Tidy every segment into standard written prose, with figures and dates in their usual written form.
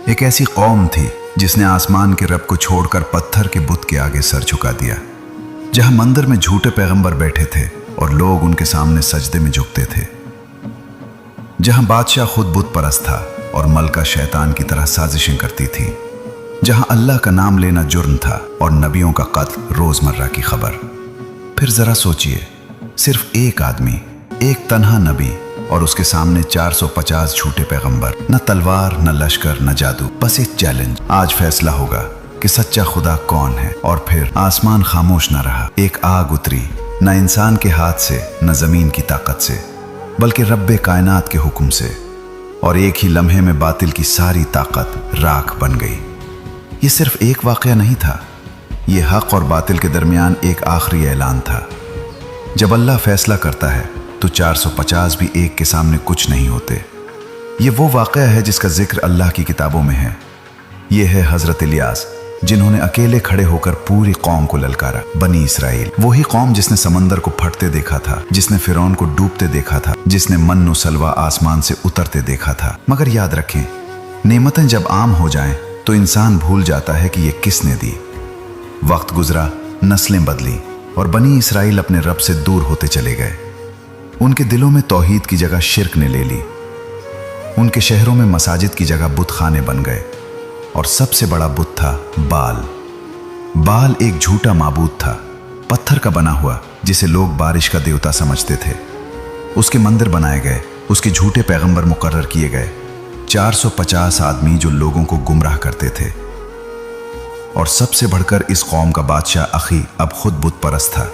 ایک ایسی قوم تھی جس نے آسمان کے رب کو چھوڑ کر پتھر کے بت کے آگے سر جھکا دیا، جہاں مندر میں جھوٹے پیغمبر بیٹھے تھے اور لوگ ان کے سامنے سجدے میں جھکتے تھے، جہاں بادشاہ خود بت پرست تھا اور ملکہ شیطان کی طرح سازشیں کرتی تھی، جہاں اللہ کا نام لینا جرم تھا اور نبیوں کا قتل روزمرہ کی خبر۔ پھر ذرا سوچئے، صرف ایک آدمی، ایک تنہا نبی اور اس کے سامنے 450 جھوٹے پیغمبر، نہ تلوار، نہ لشکر، نہ جادو، بس ایک چیلنج۔ آج فیصلہ ہوگا کہ سچا خدا کون ہے۔ اور پھر آسمان خاموش نہ رہا، ایک آگ اتری، نہ انسان کے ہاتھ سے، نہ زمین کی طاقت سے، بلکہ رب کائنات کے حکم سے، اور ایک ہی لمحے میں باطل کی ساری طاقت راکھ بن گئی۔ یہ صرف ایک واقعہ نہیں تھا، یہ حق اور باطل کے درمیان ایک آخری اعلان تھا۔ جب اللہ فیصلہ کرتا ہے تو 450 بھی ایک کے سامنے کچھ نہیں ہوتے۔ یہ وہ واقعہ ہے جس کا ذکر اللہ کی کتابوں میں ہے۔ یہ ہے حضرت الیاس، جنہوں نے اکیلے کھڑے ہو کر پوری قوم کو للکارا۔ بنی اسرائیل، وہی قوم جس نے سمندر کو پھٹتے دیکھا تھا، جس نے فرعون کو ڈوبتے دیکھا تھا، جس نے من و سلوہ آسمان سے اترتے دیکھا تھا۔ مگر یاد رکھیں، نعمتیں جب عام ہو جائیں تو انسان بھول جاتا ہے کہ یہ کس نے دی۔ وقت گزرا، نسلیں بدلی، اور بنی اسرائیل اپنے رب سے دور ہوتے چلے گئے۔ ان کے دلوں میں توحید کی جگہ شرک نے لے لی، ان کے شہروں میں مساجد کی جگہ بت خانے بن گئے، اور سب سے بڑا بت تھا بال۔ بال ایک جھوٹا معبود تھا، پتھر کا بنا ہوا، جسے لوگ بارش کا دیوتا سمجھتے تھے۔ اس کے مندر بنائے گئے، اس کے جھوٹے پیغمبر مقرر کیے گئے، 450 آدمی جو لوگوں کو گمراہ کرتے تھے۔ اور سب سے بڑھ کر اس قوم کا بادشاہ اخی اب خود بت پرست تھا۔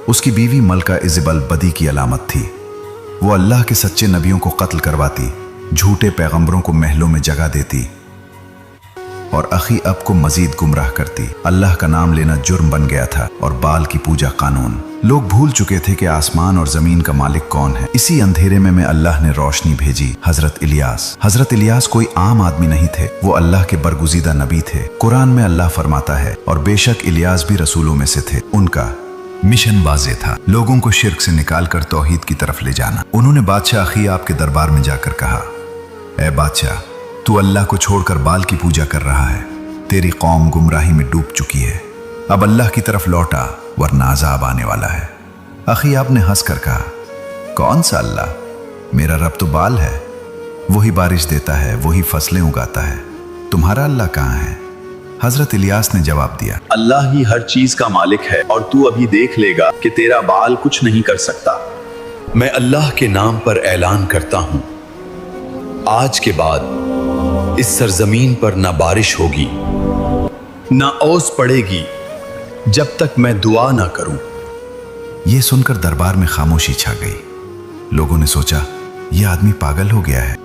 اس کی بیوی ملکہ ایزبل بدی کی علامت تھی۔ وہ اللہ کے سچے نبیوں کو قتل کرواتی، جھوٹے پیغمبروں کو محلوں میں جگہ دیتی، اور اخی اب کو مزید گمراہ کرتی۔ اللہ کا نام لینا جرم بن گیا تھا، اور بال کی پوجا قانون۔ لوگ بھول چکے تھے کہ آسمان اور زمین کا مالک کون ہے۔ اسی اندھیرے میں اللہ نے روشنی بھیجی، حضرت الیاس۔ حضرت الیاس کوئی عام آدمی نہیں تھے، وہ اللہ کے برگزیدہ نبی تھے۔ قرآن میں اللہ فرماتا ہے، اور بے شک الیاس بھی رسولوں میں سے تھے۔ ان کا مشن واضح تھا، لوگوں کو شرک سے نکال کر توحید کی طرف لے جانا۔ انہوں نے بادشاہ اخی آپ کے دربار میں جا کر کہا، اے بادشاہ، تو اللہ کو چھوڑ کر بال کی پوجا کر رہا ہے، تیری قوم گمراہی میں ڈوب چکی ہے، اب اللہ کی طرف لوٹا ورنہ عذاب آنے والا ہے۔ اخی آپ نے ہنس کر کہا، کون سا اللہ؟ میرا رب تو بال ہے، وہی بارش دیتا ہے، وہی فصلیں اگاتا ہے، تمہارا اللہ کہاں ہے؟ حضرت الیاس نے جواب دیا، اللہ ہی ہر چیز کا مالک ہے، اور تو ابھی دیکھ لے گا کہ تیرا بال کچھ نہیں کر سکتا۔ میں اللہ کے نام پر اعلان کرتا ہوں، آج کے بعد اس سرزمین پر نہ بارش ہوگی، نہ اوس پڑے گی، جب تک میں دعا نہ کروں۔ یہ سن کر دربار میں خاموشی چھا گئی۔ لوگوں نے سوچا، یہ آدمی پاگل ہو گیا ہے۔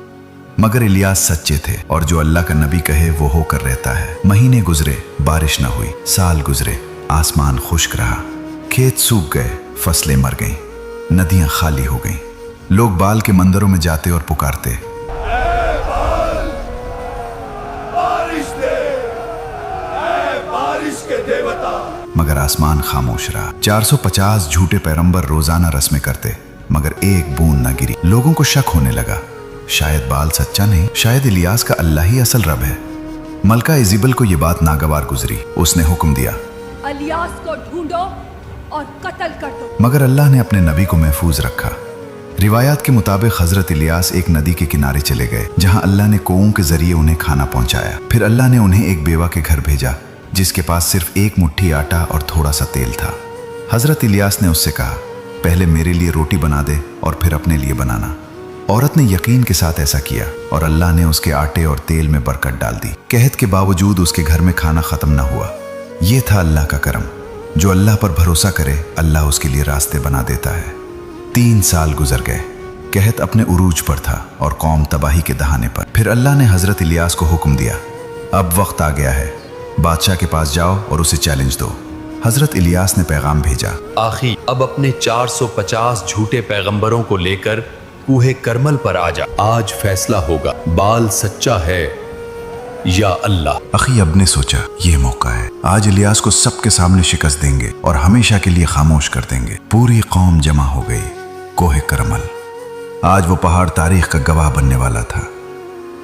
مگر الیاس سچے تھے، اور جو اللہ کا نبی کہے وہ ہو کر رہتا ہے۔ مہینے گزرے، بارش نہ ہوئی، سال گزرے، آسمان خشک رہا، کھیت سوکھ گئے، فصلیں مر گئیں، ندیاں خالی ہو گئیں۔ لوگ بال کے مندروں میں جاتے اور پکارتے، اے بال، بارش دے، اے بارش کے دیوتا۔ مگر آسمان خاموش رہا۔ 450 جھوٹے پیغمبر روزانہ رسمیں کرتے، مگر ایک بوند نہ گری۔ لوگوں کو شک ہونے لگا، شاید بال سچا نہیں، شاید الیاس کا اللہ ہی اصل رب ہے۔ ملکہ ایزبل کو یہ بات ناگوار گزری۔ اس نے حکم دیا، الیاس کو ڈھونڈو اور قتل کر دو۔ مگر اللہ نے اپنے نبی کو محفوظ رکھا۔ روایات کے مطابق حضرت الیاس ایک ندی کے کنارے چلے گئے، جہاں اللہ نے کوؤں کے ذریعے انہیں کھانا پہنچایا۔ پھر اللہ نے انہیں ایک بیوہ کے گھر بھیجا، جس کے پاس صرف ایک مٹھی آٹا اور تھوڑا سا تیل تھا۔ حضرت الیاس نے اس سے کہا، پہلے میرے لیے روٹی بنا دے اور پھر اپنے لیے بنانا۔ عورت نے یقین کے ساتھ ایسا کیا، اور اللہ نے اس کے آٹے اور تیل میں برکت ڈال دی۔ قحط کے باوجود اس کے گھر میں کھانا ختم نہ ہوا۔ یہ تھا اللہ کا کرم۔ جو اللہ پر بھروسہ کرے، اللہ اس کے لیے راستے بنا دیتا ہے۔ 3 سال گزر گئے، قحط اپنے عروج پر تھا اور قوم تباہی کے دہانے پر۔ پھر اللہ نے حضرت الیاس کو حکم دیا، اب وقت آ گیا ہے، بادشاہ کے پاس جاؤ اور اسے چیلنج دو۔ حضرت الیاس نے پیغام بھیجا، آخی اب اپنے 450 جھوٹے پیغمبروں کو لے کر کوہ کرمل پر آ جا، آج فیصلہ ہوگا، بال سچا ہے یا اللہ۔ اخی اب نے سوچا، یہ موقع ہے، آج الیاس کو سب کے سامنے شکست دیں گے اور ہمیشہ کے لیے خاموش کر دیں گے۔ پوری قوم جمع ہو گئی۔ کوہ کرمل، آج وہ پہاڑ تاریخ کا گواہ بننے والا تھا۔